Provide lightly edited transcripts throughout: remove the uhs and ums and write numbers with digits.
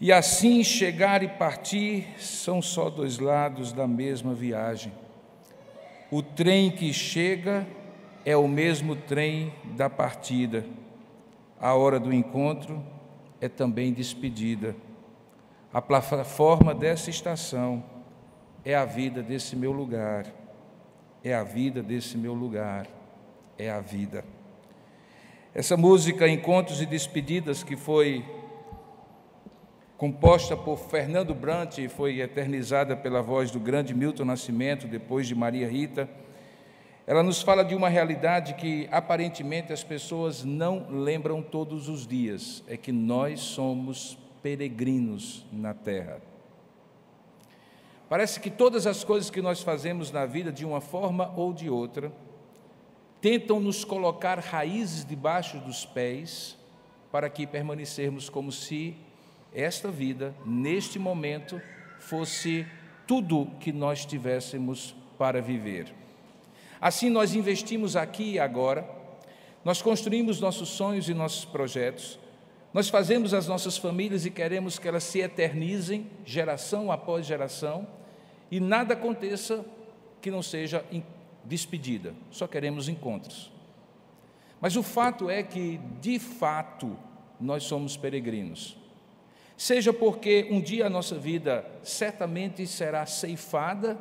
E assim, chegar e partir são só dois lados da mesma viagem. O trem que chega é o mesmo trem da partida. A hora do encontro é também despedida. A plataforma dessa estação é a vida desse meu lugar. É a vida desse meu lugar. É a vida. Essa música, Encontros e Despedidas, que foi composta por Fernando Brant e foi eternizada pela voz do grande Milton Nascimento, depois de Maria Rita, ela nos fala de uma realidade que aparentemente as pessoas não lembram todos os dias, é que nós somos peregrinos na terra. Parece que todas as coisas que nós fazemos na vida, de uma forma ou de outra, tentam nos colocar raízes debaixo dos pés para que permanecermos como se esta vida, neste momento, fosse tudo que nós tivéssemos para viver. Assim, nós investimos aqui e agora, nós construímos nossos sonhos e nossos projetos, nós fazemos as nossas famílias e queremos que elas se eternizem, geração após geração, e nada aconteça que não seja despedida, só queremos encontros. Mas o fato é que, de fato, nós somos peregrinos. Seja porque um dia a nossa vida certamente será ceifada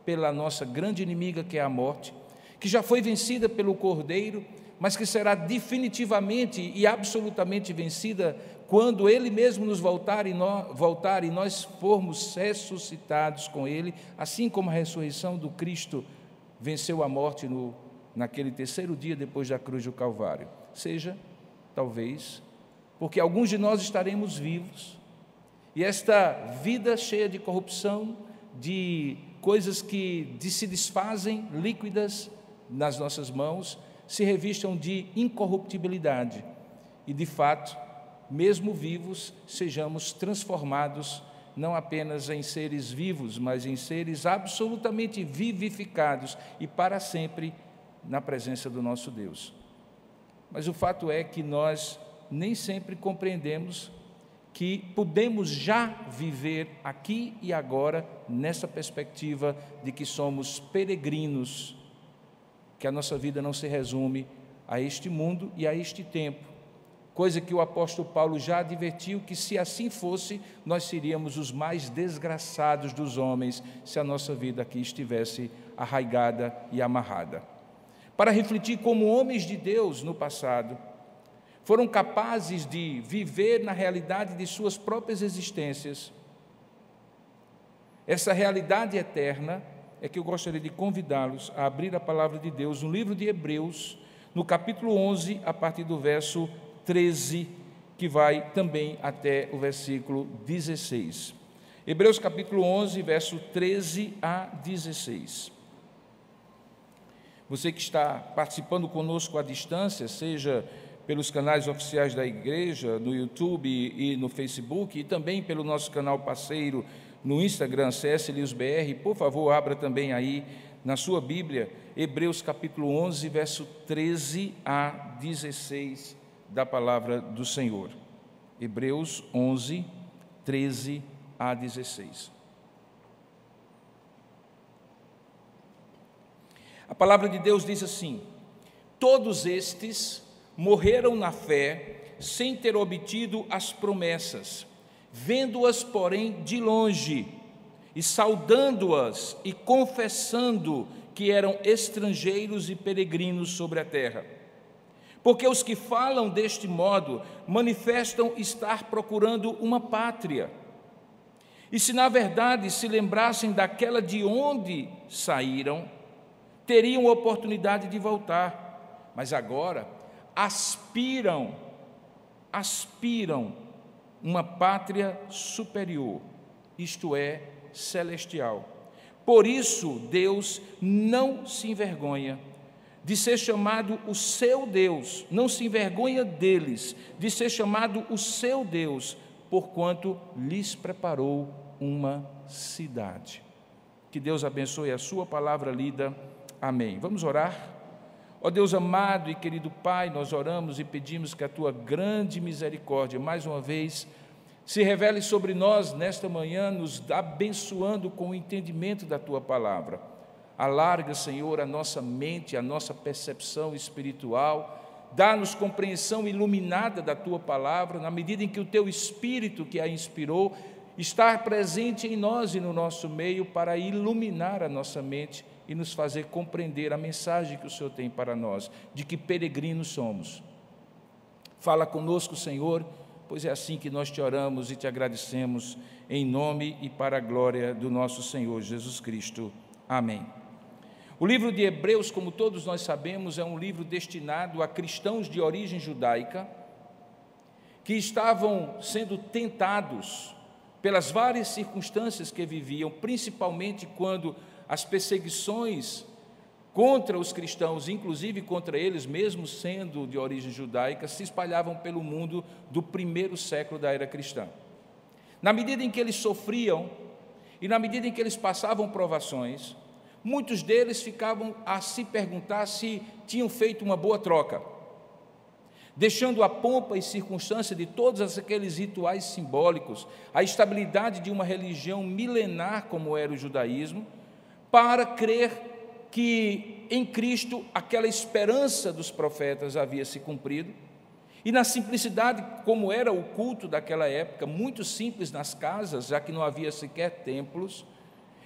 pela nossa grande inimiga, que é a morte, que já foi vencida pelo Cordeiro, mas que será definitivamente e absolutamente vencida quando Ele mesmo nos voltar e nós formos ressuscitados com Ele, assim como a ressurreição do Cristo venceu a morte naquele terceiro dia depois da cruz do Calvário. Seja, talvez, porque alguns de nós estaremos vivos, e esta vida cheia de corrupção, de coisas que se desfazem, líquidas nas nossas mãos, se revistam de incorruptibilidade, e de fato, mesmo vivos, sejamos transformados não apenas em seres vivos, mas em seres absolutamente vivificados e para sempre na presença do nosso Deus. Mas o fato é que nós nem sempre compreendemos que podemos já viver aqui e agora nessa perspectiva de que somos peregrinos, que a nossa vida não se resume a este mundo e a este tempo, coisa que o apóstolo Paulo já advertiu que, se assim fosse, nós seríamos os mais desgraçados dos homens se a nossa vida aqui estivesse arraigada e amarrada. Para refletir como homens de Deus no passado foram capazes de viver na realidade de suas próprias existências, essa realidade eterna, é que eu gostaria de convidá-los a abrir a palavra de Deus no livro de Hebreus, no capítulo 11, a partir do verso 13, que vai também até o versículo 16. Hebreus capítulo 11, verso 13 a 16. Você que está participando conosco à distância, seja pelos canais oficiais da igreja, no YouTube e no Facebook, e também pelo nosso canal parceiro no Instagram, CS Lius BR, por favor, abra também aí na sua Bíblia, Hebreus capítulo 11, verso 13 a 16, da palavra do Senhor. Hebreus 11, 13 a 16. A palavra de Deus diz assim: todos estes morreram na fé, sem ter obtido as promessas, vendo-as, porém, de longe, e saudando-as e confessando que eram estrangeiros e peregrinos sobre a terra. Porque os que falam deste modo manifestam estar procurando uma pátria. E se na verdade se lembrassem daquela de onde saíram, teriam oportunidade de voltar, mas agora aspiram uma pátria superior, isto é, celestial. Por isso, Deus não se envergonha de ser chamado o seu Deus, não se envergonha deles, de ser chamado o seu Deus, porquanto lhes preparou uma cidade. Que Deus abençoe a sua palavra lida. Amém. Vamos orar? Ó Deus amado e querido Pai, nós oramos e pedimos que a Tua grande misericórdia, mais uma vez, se revele sobre nós nesta manhã, nos abençoando com o entendimento da Tua palavra. Alarga, Senhor, a nossa mente, a nossa percepção espiritual, dá-nos compreensão iluminada da Tua palavra, na medida em que o Teu Espírito que a inspirou está presente em nós e no nosso meio para iluminar a nossa mente e nos fazer compreender a mensagem que o Senhor tem para nós, de que peregrinos somos. Fala conosco, Senhor, pois é assim que nós te oramos e te agradecemos, em nome e para a glória do nosso Senhor Jesus Cristo. Amém. O livro de Hebreus, como todos nós sabemos, é um livro destinado a cristãos de origem judaica que estavam sendo tentados pelas várias circunstâncias que viviam, principalmente quando as perseguições contra os cristãos, inclusive contra eles, mesmo sendo de origem judaica, se espalhavam pelo mundo do primeiro século da era cristã. Na medida em que eles sofriam e na medida em que eles passavam provações, muitos deles ficavam a se perguntar se tinham feito uma boa troca, deixando a pompa e circunstância de todos aqueles rituais simbólicos, a estabilidade de uma religião milenar como era o judaísmo, para crer que em Cristo aquela esperança dos profetas havia se cumprido, e na simplicidade como era o culto daquela época, muito simples nas casas, já que não havia sequer templos,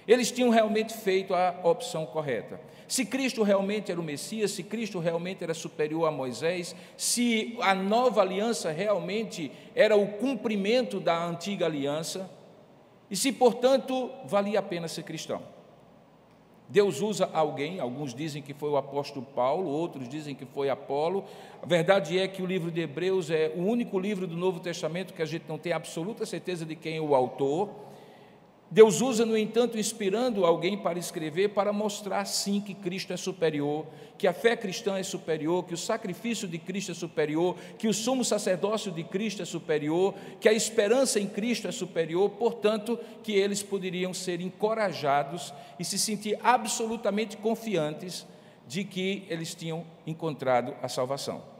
eles tinham realmente feito a opção correta. Se Cristo realmente era o Messias, se Cristo realmente era superior a Moisés, se a nova aliança realmente era o cumprimento da antiga aliança, e se, portanto, valia a pena ser cristão. Deus usa alguém, alguns dizem que foi o apóstolo Paulo, outros dizem que foi Apolo. A verdade é que o livro de Hebreus é o único livro do Novo Testamento que a gente não tem absoluta certeza de quem é o autor. Deus usa, no entanto, inspirando alguém para escrever, para mostrar, sim, que Cristo é superior, que a fé cristã é superior, que o sacrifício de Cristo é superior, que o sumo sacerdócio de Cristo é superior, que a esperança em Cristo é superior, portanto, que eles poderiam ser encorajados e se sentir absolutamente confiantes de que eles tinham encontrado a salvação.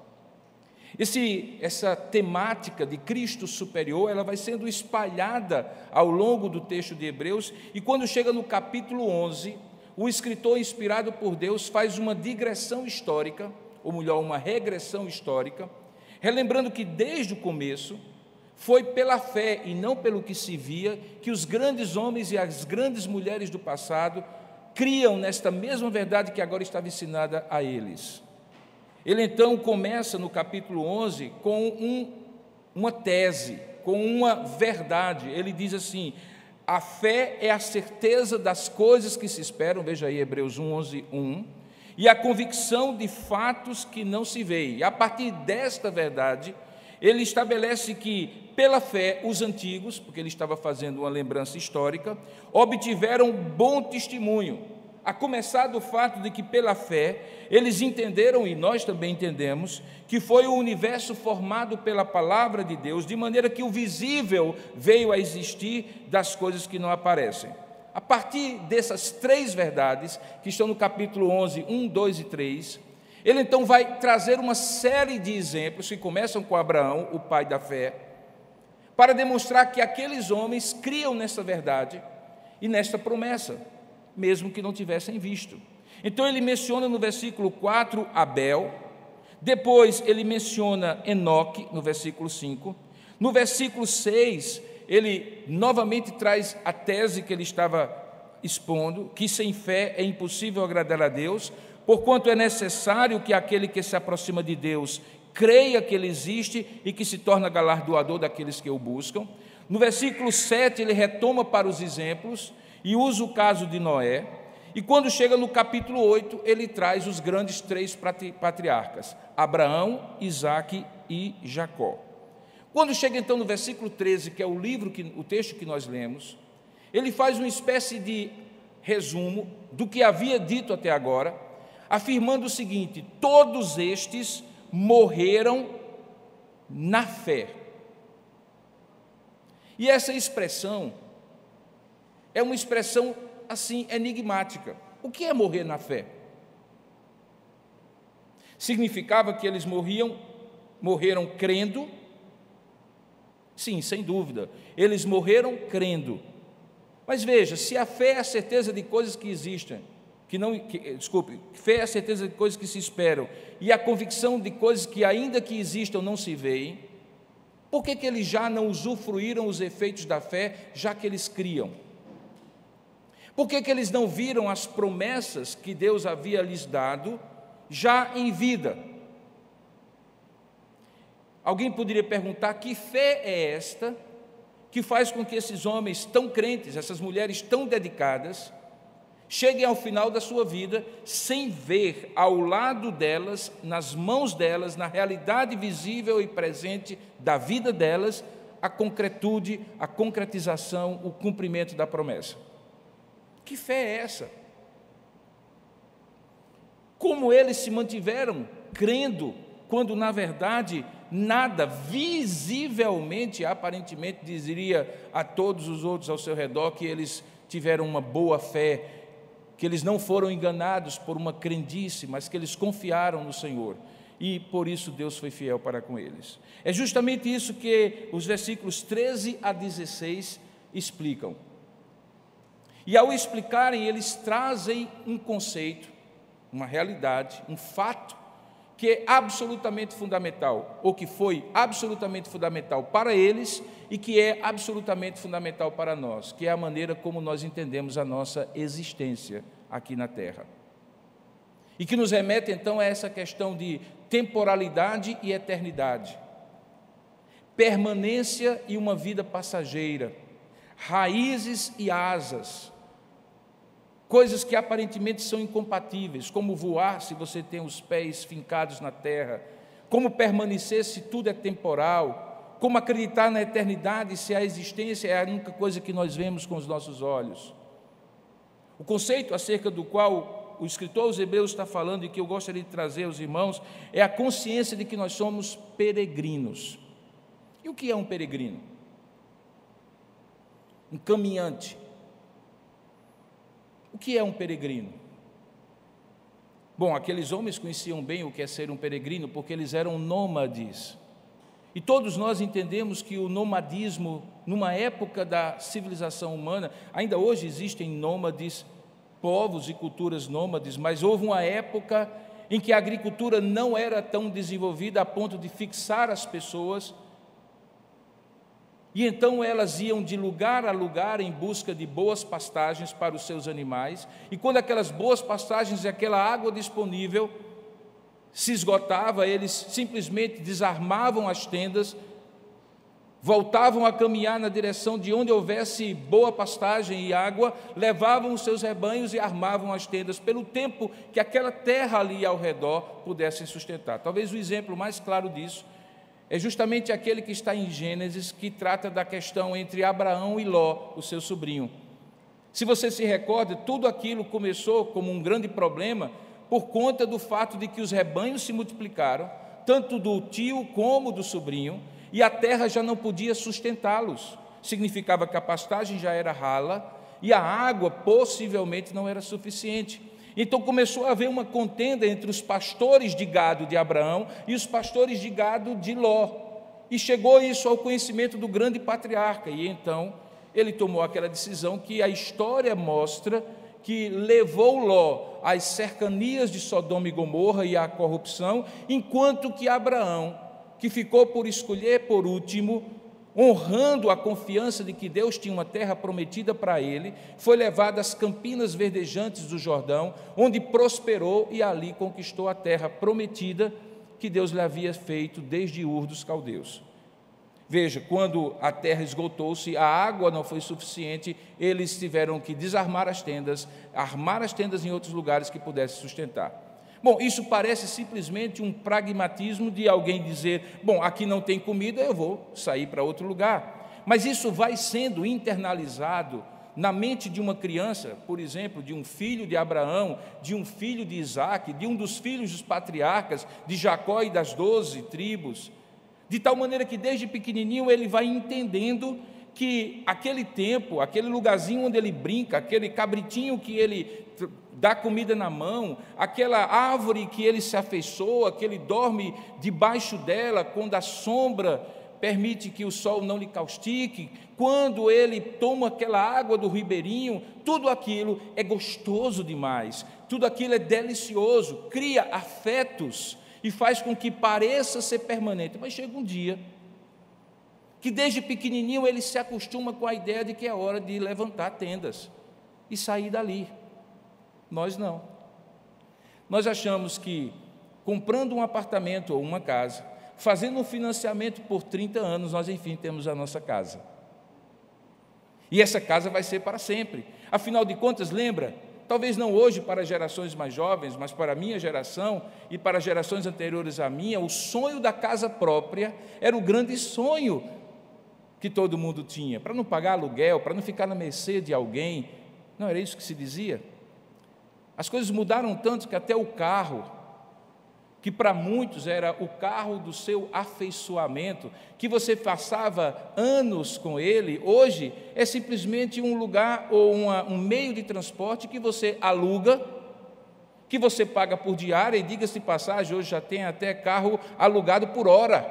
Essa temática de Cristo superior, ela vai sendo espalhada ao longo do texto de Hebreus, e quando chega no capítulo 11, o escritor inspirado por Deus faz uma digressão histórica, ou melhor, uma regressão histórica, relembrando que desde o começo, foi pela fé e não pelo que se via, que os grandes homens e as grandes mulheres do passado criam nesta mesma verdade que agora estava ensinada a eles. Ele então começa no capítulo 11 com uma tese, com uma verdade. Ele diz assim: a fé é a certeza das coisas que se esperam, veja aí Hebreus 11:1, e a convicção de fatos que não se veem. E a partir desta verdade, ele estabelece que, pela fé, os antigos, porque ele estava fazendo uma lembrança histórica, obtiveram bom testemunho. A começar do fato de que, pela fé, eles entenderam, e nós também entendemos, que foi o universo formado pela palavra de Deus, de maneira que o visível veio a existir das coisas que não aparecem. A partir dessas três verdades, que estão no capítulo 11, 1, 2 e 3, ele então vai trazer uma série de exemplos, que começam com Abraão, o pai da fé, para demonstrar que aqueles homens criam nessa verdade e nesta promessa, mesmo que não tivessem visto. Então ele menciona no versículo 4 Abel, depois ele menciona Enoque, no versículo 5, no versículo 6 ele novamente traz a tese que ele estava expondo, que sem fé é impossível agradar a Deus, porquanto é necessário que aquele que se aproxima de Deus creia que Ele existe e que se torna galardoador daqueles que o buscam. No versículo 7 ele retoma para os exemplos e usa o caso de Noé, e quando chega no capítulo 8, ele traz os grandes três patriarcas, Abraão, Isaque e Jacó. Quando chega então no versículo 13, que é o texto que nós lemos, ele faz uma espécie de resumo do que havia dito até agora, afirmando o seguinte: todos estes morreram na fé. E essa expressão é uma expressão assim enigmática. O que é morrer na fé? Significava que eles morreram crendo Sim, sem dúvida, eles morreram crendo. Mas veja, se a fé é a certeza de coisas que existem, fé é a certeza de coisas que se esperam, e a convicção de coisas que ainda que existam não se veem, por que eles já não usufruíram os efeitos da fé, já que eles criam? Por que eles não viram as promessas que Deus havia lhes dado, já em vida? Alguém poderia perguntar, que fé é esta, que faz com que esses homens tão crentes, essas mulheres tão dedicadas, cheguem ao final da sua vida, sem ver ao lado delas, nas mãos delas, na realidade visível e presente da vida delas, a concretude, a concretização, o cumprimento da promessa? Que fé é essa? Como eles se mantiveram crendo, quando na verdade nada visivelmente, aparentemente, diria a todos os outros ao seu redor que eles tiveram uma boa fé, que eles não foram enganados por uma crendice, mas que eles confiaram no Senhor, e por isso Deus foi fiel para com eles. É justamente isso que os versículos 13 a 16 explicam. E ao explicarem, eles trazem um conceito, uma realidade, um fato, que é absolutamente fundamental, ou que foi absolutamente fundamental para eles e que é absolutamente fundamental para nós, que é a maneira como nós entendemos a nossa existência aqui na Terra. E que nos remete então a essa questão de temporalidade e eternidade, permanência e uma vida passageira, raízes e asas, coisas que aparentemente são incompatíveis, como voar se você tem os pés fincados na terra, como permanecer se tudo é temporal, como acreditar na eternidade se a existência é a única coisa que nós vemos com os nossos olhos. O conceito acerca do qual o escritor aos Hebreus está falando e que eu gostaria de trazer aos irmãos é a consciência de que nós somos peregrinos. E o que é um peregrino? Um caminhante. O que é um peregrino? Bom, aqueles homens conheciam bem o que é ser um peregrino, porque eles eram nômades. E todos nós entendemos que o nomadismo, numa época da civilização humana, ainda hoje existem nômades, povos e culturas nômades, mas houve uma época em que a agricultura não era tão desenvolvida a ponto de fixar as pessoas, e então elas iam de lugar a lugar em busca de boas pastagens para os seus animais, e quando aquelas boas pastagens e aquela água disponível se esgotava, eles simplesmente desarmavam as tendas, voltavam a caminhar na direção de onde houvesse boa pastagem e água, levavam os seus rebanhos e armavam as tendas pelo tempo que aquela terra ali ao redor pudesse sustentar. Talvez o exemplo mais claro disso é justamente aquele que está em Gênesis, que trata da questão entre Abraão e Ló, o seu sobrinho. Se você se recorda, tudo aquilo começou como um grande problema por conta do fato de que os rebanhos se multiplicaram, tanto do tio como do sobrinho, e a terra já não podia sustentá-los. Significava que a pastagem já era rala e a água possivelmente não era suficiente. Então começou a haver uma contenda entre os pastores de gado de Abraão e os pastores de gado de Ló. E chegou isso ao conhecimento do grande patriarca, e então ele tomou aquela decisão que a história mostra que levou Ló às cercanias de Sodoma e Gomorra e à corrupção, enquanto que Abraão, que ficou por escolher por último, honrando a confiança de que Deus tinha uma terra prometida para ele, foi levado às campinas verdejantes do Jordão, onde prosperou e ali conquistou a terra prometida que Deus lhe havia feito desde Ur dos Caldeus. Veja, quando a terra esgotou-se, a água não foi suficiente, eles tiveram que desarmar as tendas, armar as tendas em outros lugares que pudessem sustentar. Bom, isso parece simplesmente um pragmatismo de alguém dizer, bom, aqui não tem comida, eu vou sair para outro lugar. Mas isso vai sendo internalizado na mente de uma criança, por exemplo, de um filho de Abraão, de um filho de Isaac, de um dos filhos dos patriarcas, de Jacó e das 12 tribos, de tal maneira que desde pequenininho ele vai entendendo que aquele tempo, aquele lugarzinho onde ele brinca, aquele cabritinho que ele dá comida na mão, aquela árvore que ele se afeiçoa, que ele dorme debaixo dela, quando a sombra permite que o sol não lhe caustique, quando ele toma aquela água do ribeirinho, tudo aquilo é gostoso demais, tudo aquilo é delicioso, cria afetos e faz com que pareça ser permanente. Mas chega um dia que desde pequenininho ele se acostuma com a ideia de que é hora de levantar tendas e sair dali. Nós não. Nós achamos que comprando um apartamento ou uma casa, fazendo um financiamento por 30 anos, nós enfim temos a nossa casa. E essa casa vai ser para sempre. Afinal de contas, lembra? Talvez não hoje para gerações mais jovens, mas para a minha geração e para gerações anteriores à minha, o sonho da casa própria era o grande sonho que todo mundo tinha, para não pagar aluguel, para não ficar na mercê de alguém. Não era isso que se dizia? As coisas mudaram tanto que até o carro, que para muitos era o carro do seu afeiçoamento, que você passava anos com ele, hoje é simplesmente um lugar ou um meio de transporte que você aluga, que você paga por diária, e diga-se de passagem, hoje já tem até carro alugado por hora,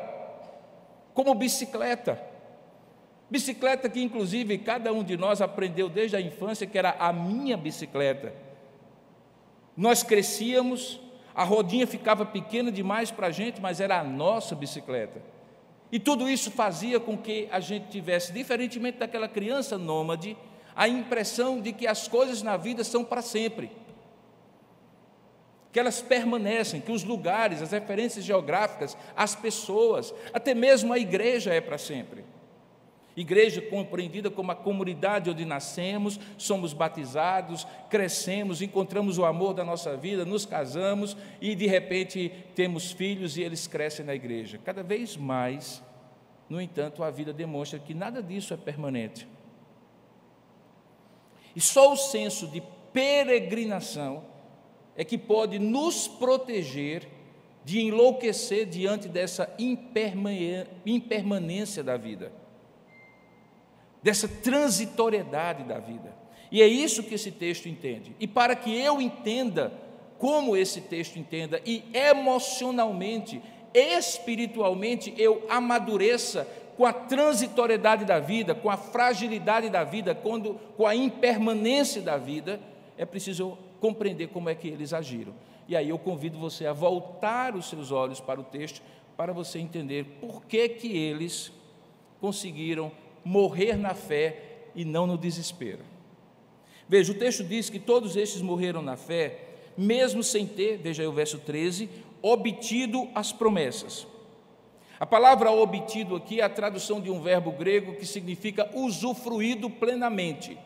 como bicicleta. Bicicleta que inclusive cada um de nós aprendeu desde a infância que era a minha bicicleta. Nós crescíamos, a rodinha ficava pequena demais para a gente, mas era a nossa bicicleta. E tudo isso fazia com que a gente tivesse, diferentemente daquela criança nômade, a impressão de que as coisas na vida são para sempre, que elas permanecem, que os lugares, as referências geográficas, as pessoas, até mesmo a igreja é para sempre. Igreja compreendida como a comunidade onde nascemos, somos batizados, crescemos, encontramos o amor da nossa vida, nos casamos e de repente temos filhos e eles crescem na igreja. Cada vez mais, no entanto, a vida demonstra que nada disso é permanente. E só o senso de peregrinação é que pode nos proteger de enlouquecer diante dessa impermanência da vida, dessa transitoriedade da vida. E é isso que esse texto entende. E para que eu entenda como esse texto entenda, e emocionalmente, espiritualmente, eu amadureça com a transitoriedade da vida, com a fragilidade da vida, com a impermanência da vida, é preciso compreender como é que eles agiram. E aí eu convido você a voltar os seus olhos para o texto, para você entender por que que eles conseguiram morrer na fé e não no desespero. Veja, o texto diz que todos estes morreram na fé, mesmo sem ter, veja aí o verso 13, obtido as promessas. A palavra obtido aqui é a tradução de um verbo grego que significa usufruído plenamente.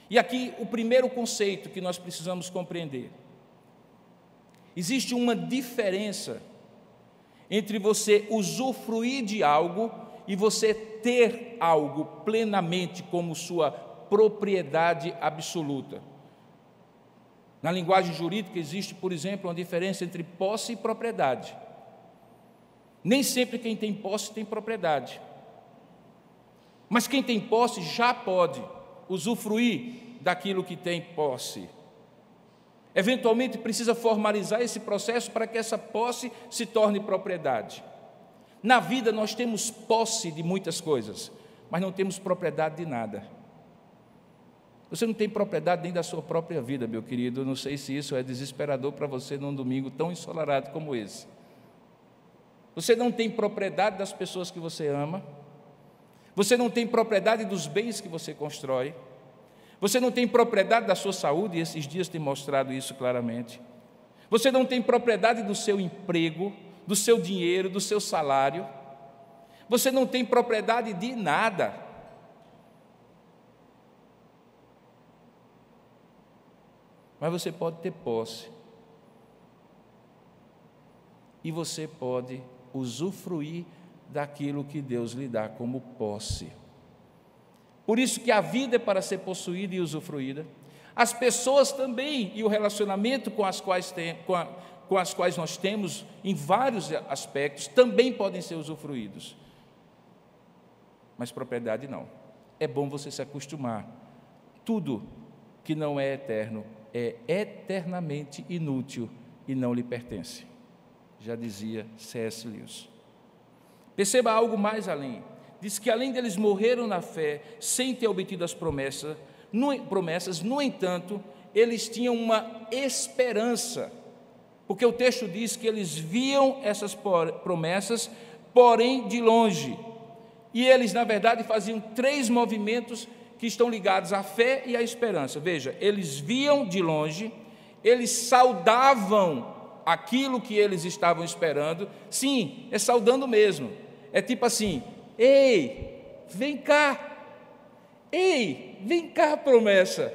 E aqui o primeiro conceito que nós precisamos compreender. Existe uma diferença entre você usufruir de algo e você ter algo plenamente como sua propriedade absoluta. Na linguagem jurídica existe, por exemplo, uma diferença entre posse e propriedade. Nem sempre quem tem posse tem propriedade. Mas quem tem posse já pode usufruir daquilo que tem posse. Eventualmente precisa formalizar esse processo para que essa posse se torne propriedade. Na vida nós temos posse de muitas coisas, mas não temos propriedade de nada. Você não tem propriedade nem da sua própria vida, meu querido. Eu não sei se isso é desesperador para você num domingo tão ensolarado como esse. Você não tem propriedade das pessoas que você ama. Você não tem propriedade dos bens que você constrói. Você não tem propriedade da sua saúde, e esses dias tem mostrado isso claramente. Você não tem propriedade do seu emprego, do seu dinheiro, do seu salário. Você não tem propriedade de nada. Mas você pode ter posse. E você pode usufruir daquilo que Deus lhe dá como posse. Por isso que a vida é para ser possuída e usufruída. As pessoas também, e o relacionamento com as quais nós temos, em vários aspectos, também podem ser usufruídos. Mas propriedade não. É bom você se acostumar. Tudo que não é eterno é eternamente inútil e não lhe pertence. Já dizia C.S. Lewis. Perceba algo mais além. Diz que além deles morreram na fé, sem ter obtido as promessas, no entanto, eles tinham uma esperança, porque o texto diz que eles viam essas promessas, porém de longe. E eles, na verdade, faziam 3 movimentos que estão ligados à fé e à esperança. Veja, eles viam de longe, eles saudavam aquilo que eles estavam esperando. Sim, é saudando mesmo. É tipo assim: ei, vem cá. Ei, vem cá, promessa.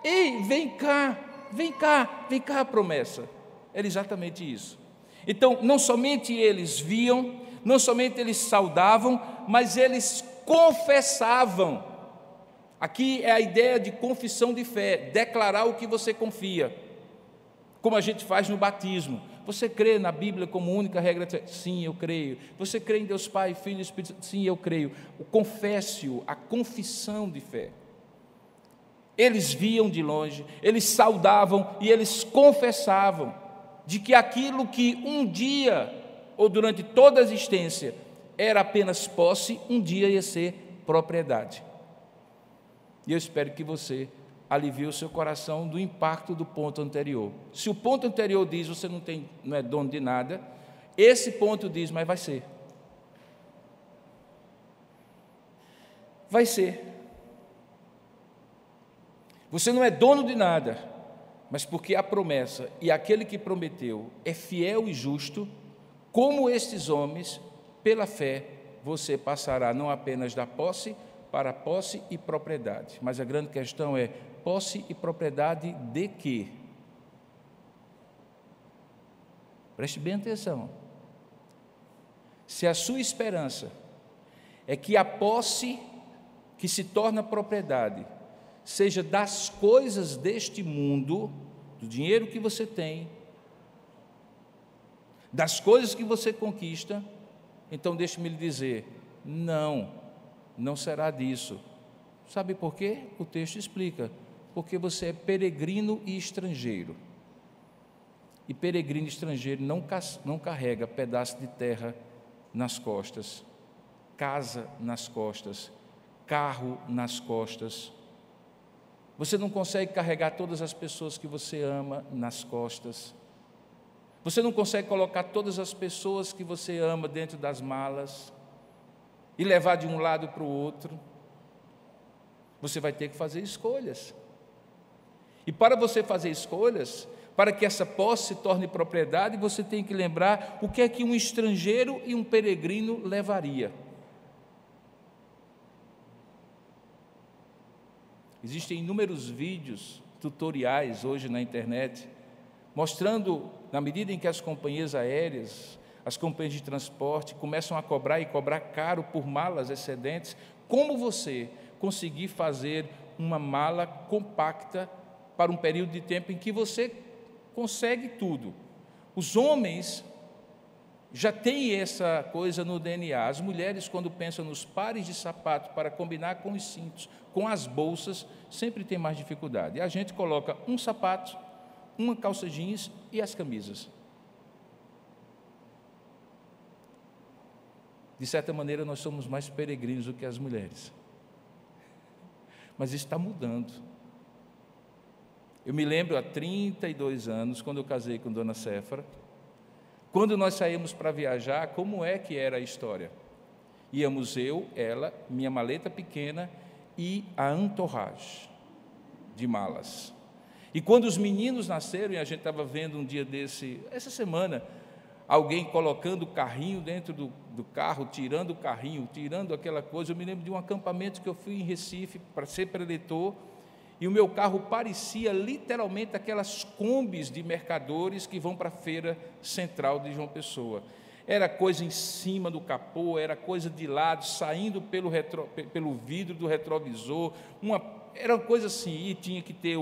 Ei, vem cá, vem cá, vem cá, promessa. Era exatamente isso. Então, não somente eles viam, não somente eles saudavam, mas eles confessavam. Aqui é a ideia de confissão de fé, declarar o que você confia, como a gente faz no batismo. Você crê na Bíblia como única regra? Sim, eu creio. Você crê em Deus Pai, Filho e Espírito Santo? Sim, eu creio. O conféssio, a confissão de fé. Eles viam de longe, eles saudavam e eles confessavam de que aquilo que um dia, ou durante toda a existência, era apenas posse, um dia ia ser propriedade. E eu espero que você alivie o seu coração do impacto do ponto anterior. Se o ponto anterior diz você não é dono de nada, esse ponto diz, mas vai ser. Vai ser. Você não é dono de nada, mas porque a promessa e aquele que prometeu é fiel e justo, como estes homens, pela fé, você passará não apenas da posse para posse e propriedade. Mas a grande questão é: posse e propriedade de quê? Preste bem atenção. Se a sua esperança é que a posse que se torna propriedade seja das coisas deste mundo, do dinheiro que você tem, das coisas que você conquista, então deixe-me lhe dizer, não será disso. Sabe por quê? O texto explica. Porque você é peregrino e estrangeiro. E peregrino e estrangeiro não carrega pedaço de terra nas costas, casa nas costas, carro nas costas. Você não consegue carregar todas as pessoas que você ama nas costas. Você não consegue colocar todas as pessoas que você ama dentro das malas e levar de um lado para o outro. Você vai ter que fazer escolhas. E para você fazer escolhas, para que essa posse se torne propriedade, você tem que lembrar o que é que um estrangeiro e um peregrino levaria. Existem inúmeros vídeos, tutoriais hoje na internet, mostrando, na medida em que as companhias aéreas, as companhias de transporte começam a cobrar e cobrar caro por malas excedentes, como você conseguir fazer uma mala compacta para um período de tempo em que você consegue tudo. Os homens já têm essa coisa no DNA. As mulheres, quando pensam nos pares de sapato para combinar com os cintos, com as bolsas, sempre tem mais dificuldade. E a gente coloca um sapato, uma calça jeans e as camisas. De certa maneira, nós somos mais peregrinos do que as mulheres. Mas isso está mudando. Eu me lembro, há 32 anos, quando eu casei com Dona Séfora, quando nós saímos para viajar, como é que era a história? Íamos eu, ela, minha maleta pequena e a entourage de malas. E quando os meninos nasceram, e a gente estava vendo um dia desse, essa semana, alguém colocando o carrinho dentro do carro, tirando o carrinho, tirando aquela coisa. Eu me lembro de um acampamento que eu fui em Recife para ser preletor, e o meu carro parecia literalmente aquelas combis de mercadores que vão para a feira central de João Pessoa. Era coisa em cima do capô, era coisa de lado, saindo pelo vidro do retrovisor, era uma coisa assim, e tinha que ter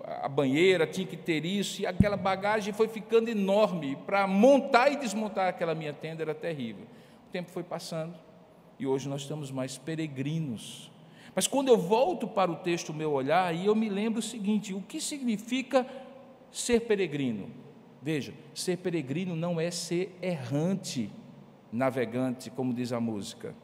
a banheira, tinha que ter isso, e aquela bagagem foi ficando enorme. Para montar e desmontar aquela minha tenda era terrível. O tempo foi passando, e hoje nós estamos mais peregrinos. Mas quando eu volto para o texto, meu olhar, e eu me lembro o seguinte: o que significa ser peregrino? Veja, ser peregrino não é ser errante. navegante, como diz a música.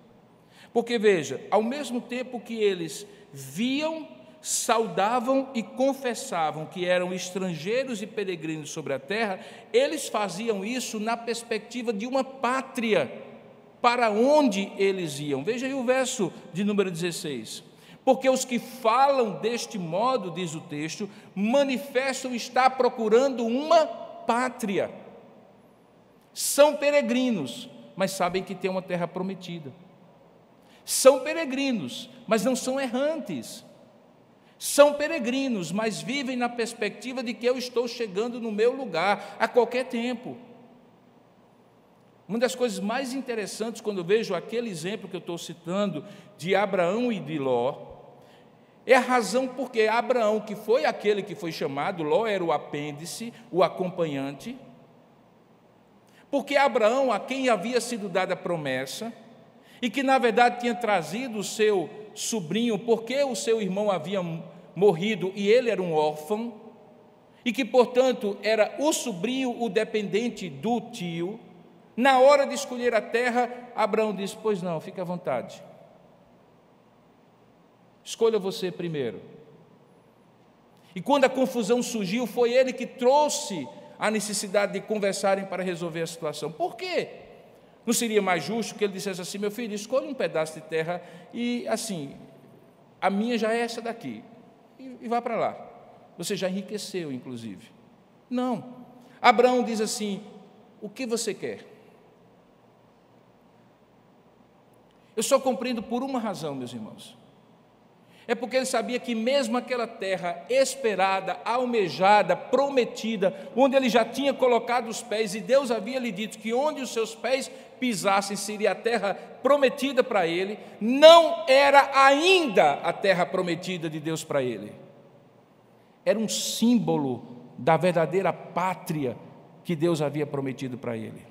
Porque, veja, ao mesmo tempo que eles viam, saudavam e confessavam que eram estrangeiros e peregrinos sobre a terra, eles faziam isso na perspectiva de uma pátria, para onde eles iam. Veja aí o verso de número 16. Porque os que falam deste modo, diz o texto, manifestam estar procurando uma pátria. São peregrinos, mas sabem que tem uma terra prometida. São peregrinos, mas não são errantes. São peregrinos, mas vivem na perspectiva de que eu estou chegando no meu lugar a qualquer tempo. Uma das coisas mais interessantes, quando eu vejo aquele exemplo que eu estou citando, de Abraão e de Ló, é a razão porque Abraão, que foi aquele que foi chamado, Ló era o apêndice, o acompanhante, porque Abraão, a quem havia sido dada a promessa, e que na verdade tinha trazido o seu sobrinho, porque o seu irmão havia morrido e ele era um órfão, e que portanto era o sobrinho, o dependente do tio. Na hora de escolher a terra, Abraão disse: pois não, fique à vontade, escolha você primeiro. E quando a confusão surgiu, foi ele que trouxe a necessidade de conversarem para resolver a situação. Por quê? Não seria mais justo que ele dissesse assim: meu filho, escolha um pedaço de terra e assim, a minha já é essa daqui, e vá para lá, você já enriqueceu inclusive. Não, Abraão diz assim: o que você quer? Eu só compreendo por uma razão, meus irmãos. É porque ele sabia que mesmo aquela terra esperada, almejada, prometida, onde ele já tinha colocado os pés, e Deus havia lhe dito que onde os seus pés pisassem seria a terra prometida para ele, não era ainda a terra prometida de Deus para ele. Era um símbolo da verdadeira pátria que Deus havia prometido para ele.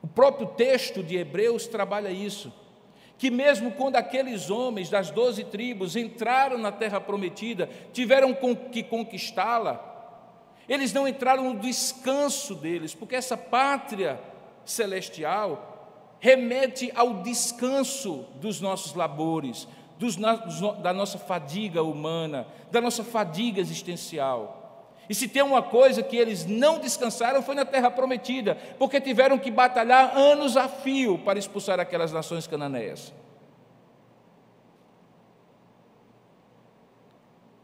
O próprio texto de Hebreus trabalha isso, que mesmo quando aqueles homens das 12 tribos entraram na terra prometida, tiveram que conquistá-la, eles não entraram no descanso deles, porque essa pátria celestial remete ao descanso dos nossos labores, da nossa fadiga humana, da nossa fadiga existencial. E se tem uma coisa que eles não descansaram, foi na terra prometida, porque tiveram que batalhar anos a fio para expulsar aquelas nações cananeias.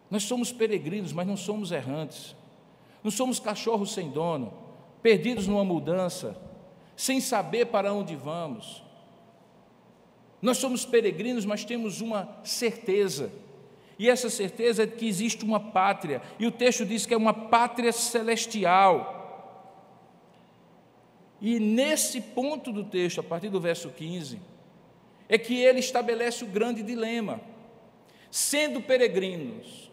Nós somos peregrinos, mas não somos errantes. Não somos cachorros sem dono, perdidos numa mudança, sem saber para onde vamos. Nós somos peregrinos, mas temos uma certeza. E essa certeza é que existe uma pátria, e o texto diz que é uma pátria celestial. E nesse ponto do texto, a partir do verso 15, é que ele estabelece o grande dilema. Sendo peregrinos,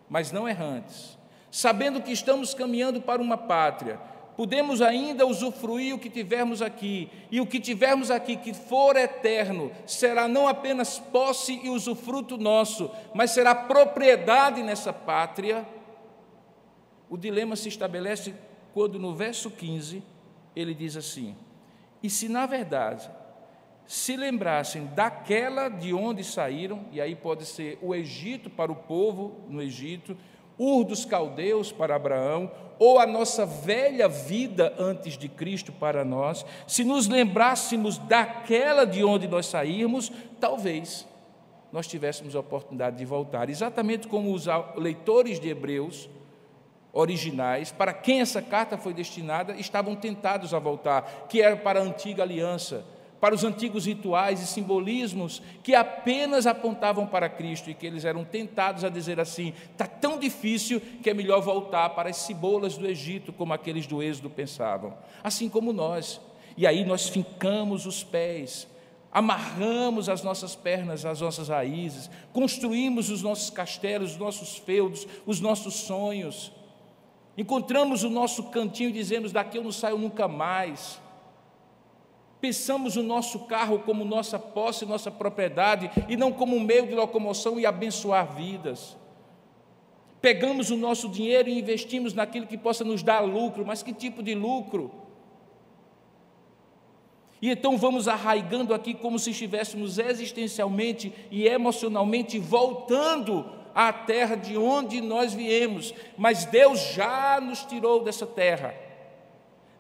mas não errantes, sabendo que estamos caminhando para uma pátria, podemos ainda usufruir o que tivermos aqui, e o que tivermos aqui que for eterno, será não apenas posse e usufruto nosso, mas será propriedade nessa pátria. O dilema se estabelece quando no verso 15, ele diz assim: e se na verdade se lembrassem daquela de onde saíram, e aí pode ser o Egito para o povo no Egito, Ur dos caldeus para Abraão, ou a nossa velha vida antes de Cristo para nós, se nos lembrássemos daquela de onde nós saímos, talvez nós tivéssemos a oportunidade de voltar, exatamente como os leitores de Hebreus originais, para quem essa carta foi destinada, estavam tentados a voltar, que era para a antiga aliança, para os antigos rituais e simbolismos que apenas apontavam para Cristo, e que eles eram tentados a dizer assim: está tão difícil que é melhor voltar para as cebolas do Egito, como aqueles do Êxodo pensavam, assim como nós. E aí nós fincamos os pés, amarramos as nossas pernas às nossas raízes, construímos os nossos castelos, os nossos feudos, os nossos sonhos, encontramos o nosso cantinho e dizemos: daqui eu não saio nunca mais. Pensamos o nosso carro como nossa posse, nossa propriedade, e não como um meio de locomoção e abençoar vidas. Pegamos o nosso dinheiro e investimos naquilo que possa nos dar lucro, mas que tipo de lucro? E então vamos arraigando aqui como se estivéssemos existencialmente e emocionalmente voltando à terra de onde nós viemos, mas Deus já nos tirou dessa terra,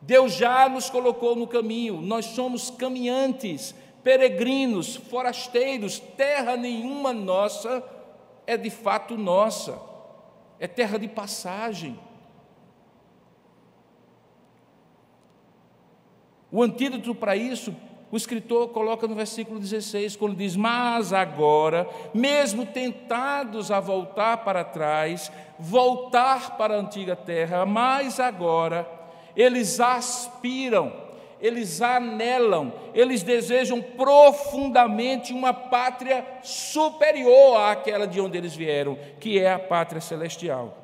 Deus já nos colocou no caminho, nós somos caminhantes, peregrinos, forasteiros, terra nenhuma nossa é de fato nossa, é terra de passagem. O antídoto para isso, o escritor coloca no versículo 16, quando diz: mas agora, mesmo tentados a voltar para trás, voltar para a antiga terra, mas agora eles aspiram, eles anelam, eles desejam profundamente uma pátria superior àquela de onde eles vieram, que é a pátria celestial.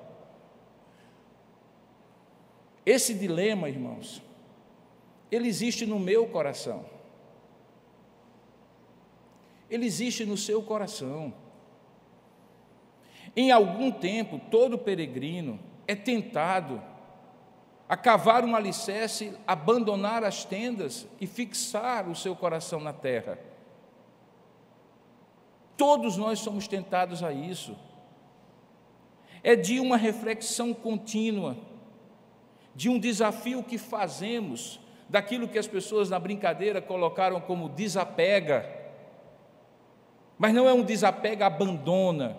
Esse dilema, irmãos, ele existe no meu coração, ele existe no seu coração. Em algum tempo, todo peregrino é tentado a cavar um alicerce, abandonar as tendas e fixar o seu coração na terra. Todos nós somos tentados a isso. É de uma reflexão contínua, de um desafio que fazemos, daquilo que as pessoas na brincadeira colocaram como desapega, mas não é um desapega abandona,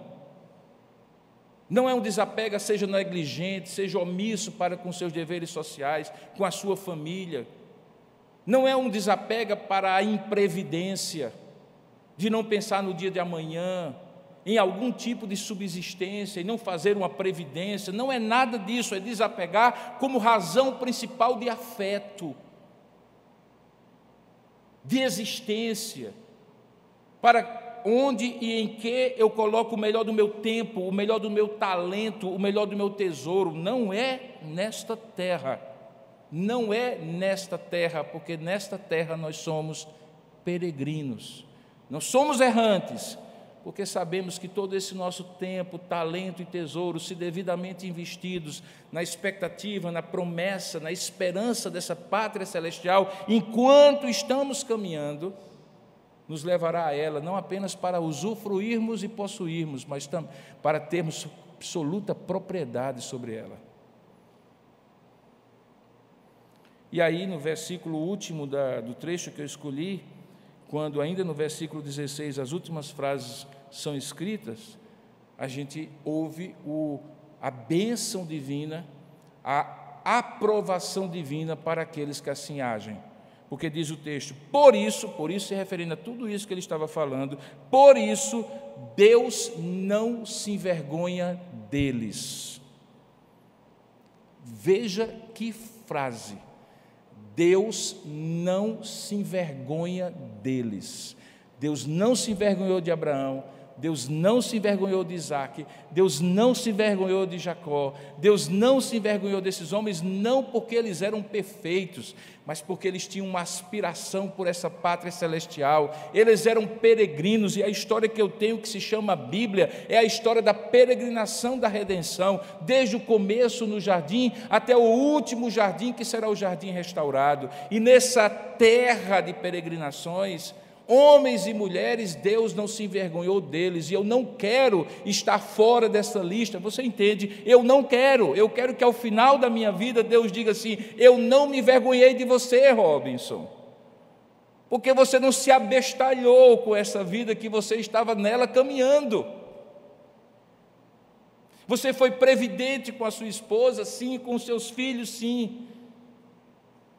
não é um desapega seja negligente, seja omisso para com seus deveres sociais, com a sua família, não é um desapega para a imprevidência, de não pensar no dia de amanhã, em algum tipo de subsistência e não fazer uma previdência, não é nada disso, é desapegar como razão principal de afeto, de existência, para onde e em que eu coloco o melhor do meu tempo, o melhor do meu talento, o melhor do meu tesouro. Não é nesta terra, não é nesta terra, porque nesta terra nós somos peregrinos, nós somos errantes, porque sabemos que todo esse nosso tempo, talento e tesouro, se devidamente investidos na expectativa, na promessa, na esperança dessa pátria celestial, enquanto estamos caminhando, nos levará a ela, não apenas para usufruirmos e possuirmos, mas também para termos absoluta propriedade sobre ela. E aí, no versículo último do trecho que eu escolhi, quando ainda no versículo 16 as últimas frases são escritas, a gente ouve a bênção divina, a aprovação divina para aqueles que assim agem. Porque diz o texto, por isso se referindo a tudo isso que ele estava falando, por isso Deus não se envergonha deles. Veja que frase. Deus não se envergonha deles. Deus não se envergonhou de Abraão, Deus não se envergonhou de Isaac, Deus não se envergonhou de Jacó, Deus não se envergonhou desses homens, não porque eles eram perfeitos, mas porque eles tinham uma aspiração por essa pátria celestial, eles eram peregrinos, e a história que eu tenho que se chama Bíblia, é a história da peregrinação da redenção, desde o começo no jardim, até o último jardim, que será o jardim restaurado, e nessa terra de peregrinações, homens e mulheres, Deus não se envergonhou deles, e eu não quero estar fora dessa lista, você entende? Eu não quero, eu quero que ao final da minha vida Deus diga assim, eu não me envergonhei de você, Robinson, porque você não se abestalhou com essa vida que você estava nela caminhando, você foi previdente com a sua esposa, sim, com os seus filhos, sim,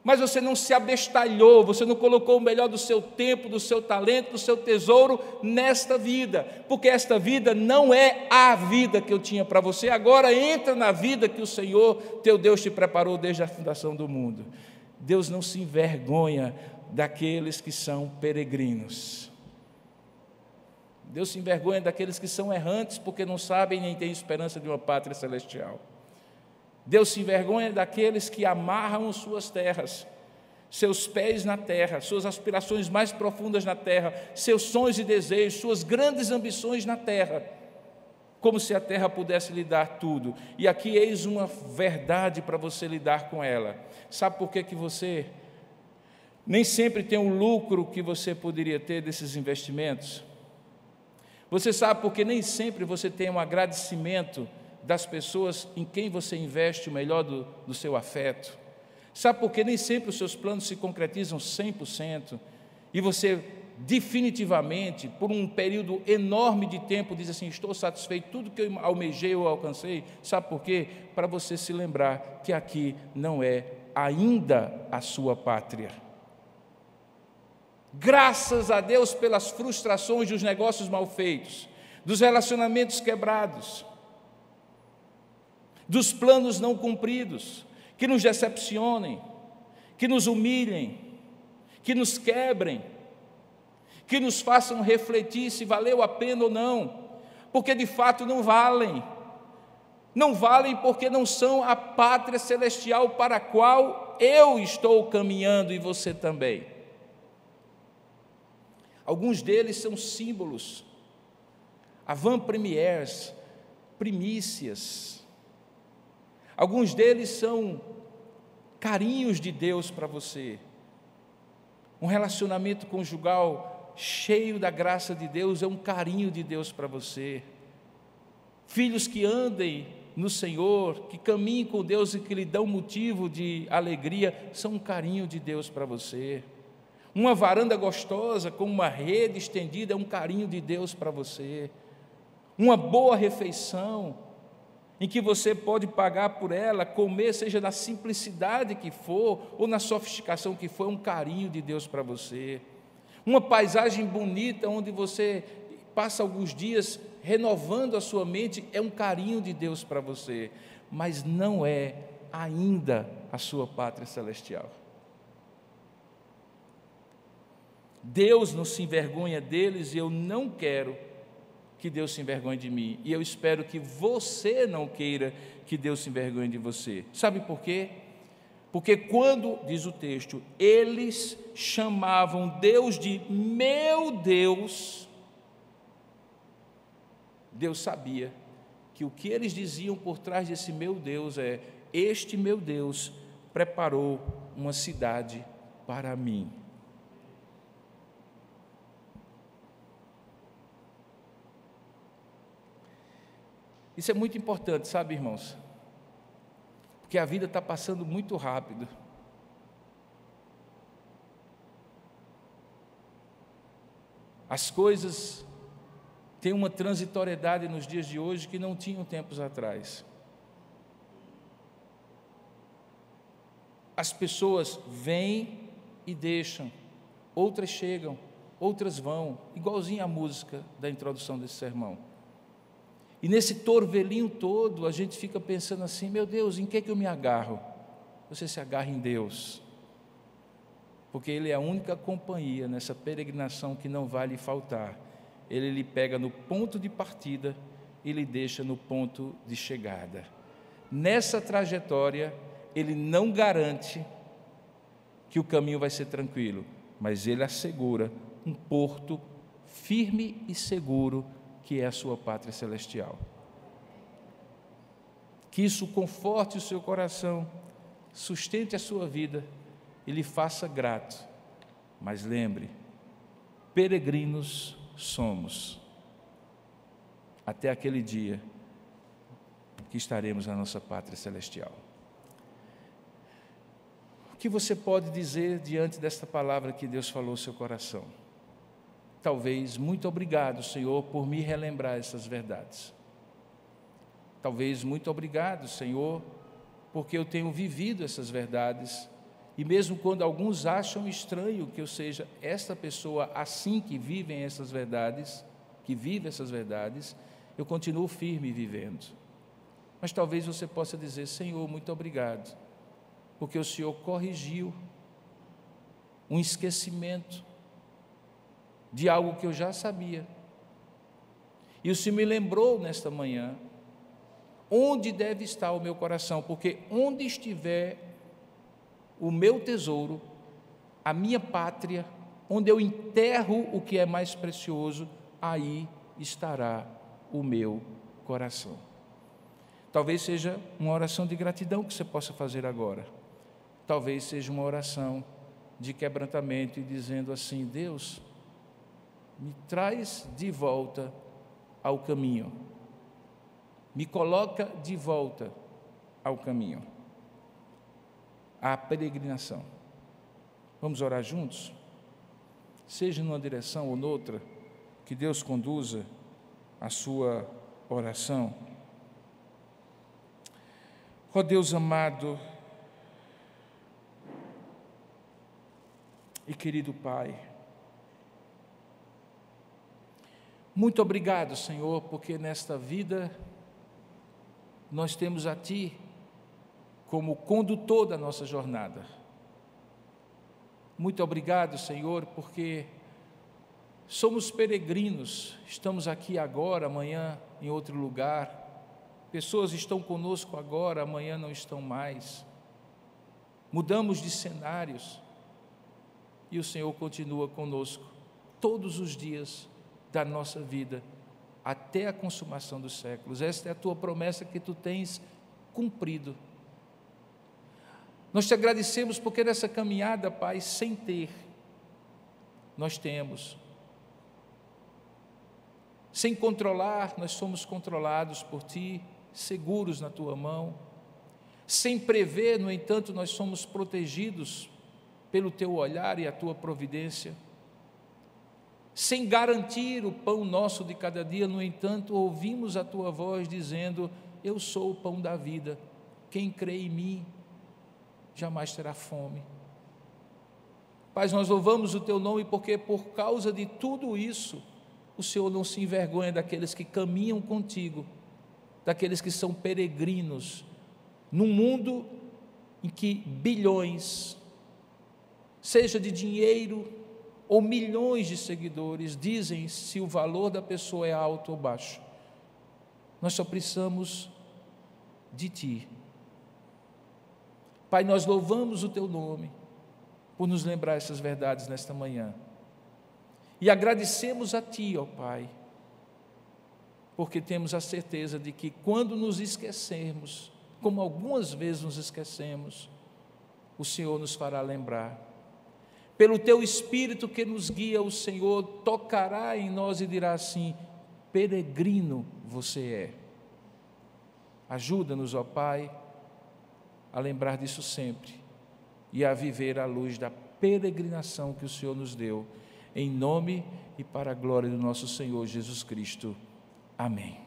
mas você não se abestalhou, você não colocou o melhor do seu tempo, do seu talento, do seu tesouro nesta vida, porque esta vida não é a vida que eu tinha para você, agora entra na vida que o Senhor, teu Deus, te preparou desde a fundação do mundo. Deus não se envergonha daqueles que são peregrinos. Deus se envergonha daqueles que são errantes, porque não sabem nem têm esperança de uma pátria celestial. Deus se envergonha daqueles que amarram suas terras, seus pés na terra, suas aspirações mais profundas na terra, seus sonhos e desejos, suas grandes ambições na terra, como se a terra pudesse lhe dar tudo. E aqui eis uma verdade para você lidar com ela. Sabe por que você nem sempre tem o lucro que você poderia ter desses investimentos. Você sabe porque nem sempre você tem um agradecimento das pessoas em quem você investe o melhor do seu afeto. Sabe por que nem sempre os seus planos se concretizam 100% e você definitivamente, por um período enorme de tempo, diz assim: estou satisfeito, tudo que eu almejei eu alcancei. Sabe por quê? Para você se lembrar que aqui não é ainda a sua pátria. Graças a Deus pelas frustrações dos negócios mal feitos, dos relacionamentos quebrados, dos planos não cumpridos, que nos decepcionem, que nos humilhem, que nos quebrem, que nos façam refletir se valeu a pena ou não, porque de fato não valem. Não valem porque não são a pátria celestial para a qual eu estou caminhando e você também. Alguns deles são símbolos, avant-premières, primícias. Alguns deles são carinhos de Deus para você. Um relacionamento conjugal cheio da graça de Deus é um carinho de Deus para você. Filhos que andem no Senhor, que caminhem com Deus e que lhe dão motivo de alegria, são um carinho de Deus para você. Uma varanda gostosa com uma rede estendida é um carinho de Deus para você. Uma boa refeição, em que você pode pagar por ela, comer, seja na simplicidade que for, ou na sofisticação que for, é um carinho de Deus para você. Uma paisagem bonita, onde você passa alguns dias renovando a sua mente, é um carinho de Deus para você, mas não é ainda a sua pátria celestial. Deus não se envergonha deles e eu não quero que Deus se envergonhe de mim. E eu espero que você não queira que Deus se envergonhe de você. Sabe por quê? Porque quando, diz o texto, eles chamavam Deus de meu Deus, Deus sabia que o que eles diziam por trás desse meu Deus é: este meu Deus preparou uma cidade para mim. Isso é muito importante, sabe, irmãos? Porque a vida está passando muito rápido. As coisas têm uma transitoriedade nos dias de hoje que não tinham tempos atrás. As pessoas vêm e deixam, outras chegam, outras vão, igualzinho a música da introdução desse sermão. E nesse torvelinho todo, a gente fica pensando assim: meu Deus, em que eu me agarro? Você se agarra em Deus, porque Ele é a única companhia nessa peregrinação que não vai lhe faltar. Ele lhe pega no ponto de partida e lhe deixa no ponto de chegada. Nessa trajetória, Ele não garante que o caminho vai ser tranquilo, mas Ele assegura um porto firme e seguro, que é a sua pátria celestial. Que isso conforte o seu coração, sustente a sua vida e lhe faça grato. Mas lembre, peregrinos somos, até aquele dia que estaremos na nossa pátria celestial. O que você pode dizer diante desta palavra que Deus falou ao seu coração? Talvez: muito obrigado, Senhor, por me relembrar essas verdades. Talvez: muito obrigado, Senhor, porque eu tenho vivido essas verdades, e mesmo quando alguns acham estranho que eu seja esta pessoa assim que vive essas verdades, eu continuo firme vivendo. Mas talvez você possa dizer: Senhor, muito obrigado, porque o Senhor corrigiu um esquecimento de algo que eu já sabia, e o Senhor me lembrou nesta manhã onde deve estar o meu coração, porque onde estiver o meu tesouro, a minha pátria, onde eu enterro o que é mais precioso, aí estará o meu coração. Talvez seja uma oração de gratidão que você possa fazer agora. Talvez seja uma oração de quebrantamento e dizendo assim: Deus, me traz de volta ao caminho, me coloca de volta ao caminho, à peregrinação. Vamos orar juntos? Seja numa direção ou noutra, que Deus conduza a sua oração. Ó Deus amado e querido Pai, muito obrigado, Senhor, porque nesta vida nós temos a Ti como condutor da nossa jornada. Muito obrigado, Senhor, porque somos peregrinos, estamos aqui agora, amanhã em outro lugar. Pessoas estão conosco agora, amanhã não estão mais. Mudamos de cenários e o Senhor continua conosco todos os dias da nossa vida, até a consumação dos séculos. Esta é a Tua promessa que Tu tens cumprido. Nós Te agradecemos porque nessa caminhada, Pai, sem ter, nós temos. Sem controlar, nós somos controlados por Ti, seguros na Tua mão. Sem prever, no entanto, nós somos protegidos pelo Teu olhar e a Tua providência. Sem garantir o pão nosso de cada dia, no entanto, ouvimos a Tua voz dizendo: eu sou o pão da vida, quem crê em mim jamais terá fome. Pai, nós louvamos o Teu nome porque por causa de tudo isso, o Senhor não se envergonha daqueles que caminham contigo, daqueles que são peregrinos, num mundo em que bilhões, seja de dinheiro ou milhões de seguidores, dizem se o valor da pessoa é alto ou baixo. Nós só precisamos de Ti. Pai, nós louvamos o Teu nome por nos lembrar essas verdades nesta manhã. E agradecemos a Ti, ó Pai, porque temos a certeza de que quando nos esquecermos, como algumas vezes nos esquecemos, o Senhor nos fará lembrar. Pelo Teu Espírito que nos guia, o Senhor tocará em nós e dirá assim: peregrino você é. Ajuda-nos, ó Pai, a lembrar disso sempre e a viver à luz da peregrinação que o Senhor nos deu, em nome e para a glória do nosso Senhor Jesus Cristo. Amém.